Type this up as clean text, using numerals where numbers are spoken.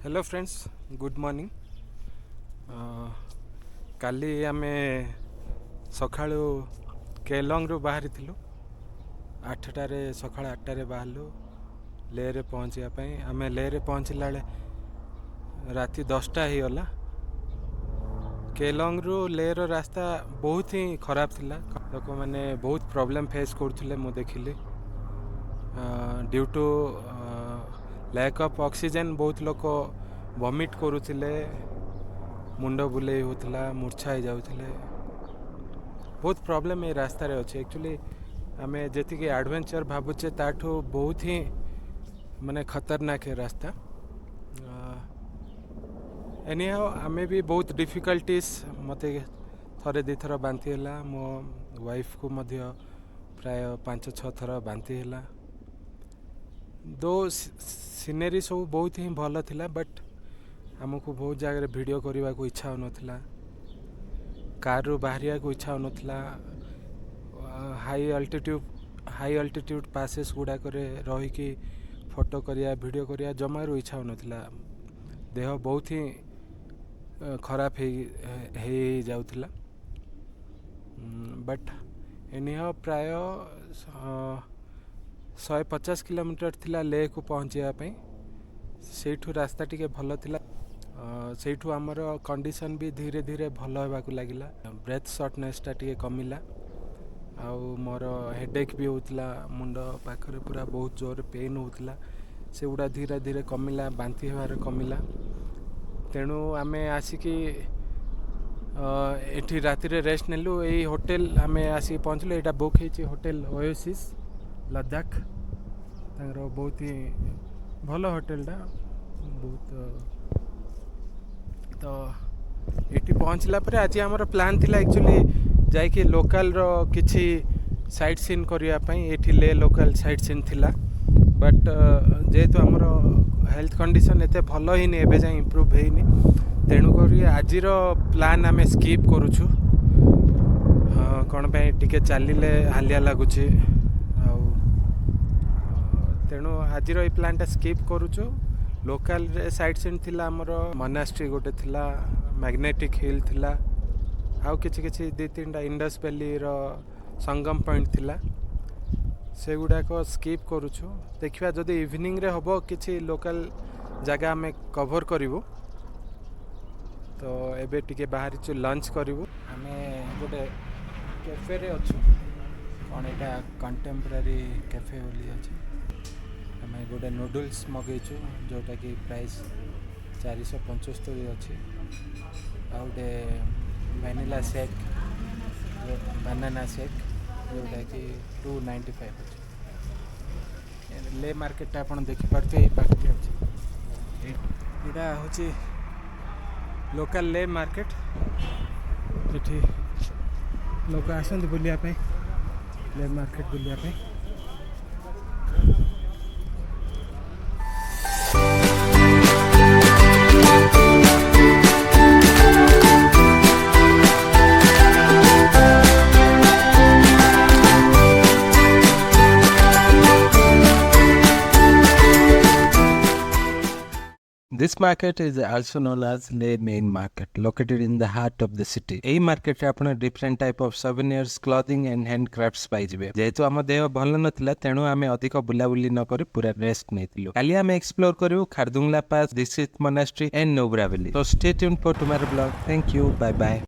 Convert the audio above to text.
Hello friends good morning. काली आमे सकाळु केलंग रु बाहरी थिलु 8टारे सकाळ 8टारे बाहरलु ले रे पहुँचा पाई। आमे ले रे पहुँचला राति 10टा ही गला। केलंग रु ले रो रास्ता बहुत ही खराब थिला। लोक मैंने बहुत प्रॉब्लम फेस करथुले मु देखिली। Due to lack of oxygen बहुत लोक वॉमिट करुले, मुंड बुले होता, मूर्छा हो जाउथिले। बहुत प्रॉब्लम ये रास्ता रे अच्छे। एक्चुअली आम जी एडवेंचर भावुचे ताठू बहुत ही माने खतरनाक है रास्ता। एनी हाउ आमे भी बहुत डिफिकल्टीज मते थरे दी थर बांती है। मो वाइफ को मध्य प्राय 5-6 थर बांती है। दो सीनेरी सब बहुत ही भल थिला, बट आमको बहुत जगह वीडियो करने को इच्छा हो नथिला, कार रू बाहरिया को इच्छा हो नथिला। हाई अल्टीट्यूड पासेस गुड़ा करे रही कि फोटो करिया वीडियो करिया जमारू इच्छा हो नथिला। देह बहुत ही खराब है जाउथिला। बट एनी हाउ प्राय 150 किलोमीटर थिला ले को पहुँचापी। सेठू रास्ता टी भल थिला। सेठू आमर कंडीशन भी धीरे धीरे भल होगा लगिला। Breath शॉर्टनेसटा T कमिला। आउ मोर हेडेक भी होता, मुंड पाखरे पूरा बहुत जोर पेन होता, से गुड़ा धीरे धीरे कमिला, बांती होबार कमिला। तेणु आमे आसिकी एठी राति रे रेस्ट नेलु। यही होटेल आमे आसिक पहुँचलु। यहाँ बुक है होटेल ओएसिस लद्दाख। बहुत ही भल होटेलटा बहुत। तो ये पहुँचला पर आज आमर प्लान थिला एक्चुअली जाइए लोकल रो किछि साइट सीन करने। ये ले लोकल साइट सीन थिला, बट जेहेतु आमर हेल्थ कंडीशन एते भल ही नहीं, एबे जाए इम्प्रूव हैनी। तेणुक आज प्लान आम स्कीप करुछु। कौन पे टिके चलिले हालिया लगुच। तेणु आज ये प्लानटा स्कीप करुछु। लोकल साइट सीन थिला आमर मोनास्ट्री गोटे थिला, मैग्नेटिक हिल थिला, आउ किछि 2-3टा इंडस वैली रो संगम पॉइंट थिला। से गुड़ाक स्कीप करुछु। देखिया जदि इवनिंग रे हबो किछि लोकल जगह आम कवर करिवु। तो एबे टिके बाहरी छु लंच करिवु। आमे गोटे कैफे रे अछु। कौन एटा कंटेम्पररी कैफे बोली अछि। आम गोटे नूडल्स मगेचु जोटा कि प्राइस 475 अच्छी। आ गोटे वैनिला शेक, बनाना शेक जोटा कि 295 अच्छे। ले मार्केट आपन देखि पारते ये पाखे अच्छे। यहाँ हूँ लोकल ले मार्केट। ये लोक आसते बुलायापी, ले market बुलायापी। This market is also known as Leh Main Market, located in the heart of the city. এই market ଆପଣ different type of souvenirs, clothing and handcrafts ପାଇଯିବେ। ଯେହେତୁ ଆମ ଦେହ ଭଲ ନଥିଲା ତେଣୁ ଆମେ ଅଧିକ ବୁଲାବୁଲି ନ କରି ପୁରା ରେଷ୍ଟ ନେଇଥିଲୁ। କାଲି ଆମେ ଏକ୍ସପ୍ଲୋର କରିବୁ ଖାରଦୁଙ୍ଗଲା pass, ଦିସିତ monastery and Nubra Valley. So stay tuned for tomorrow vlog. Thank you. Bye bye.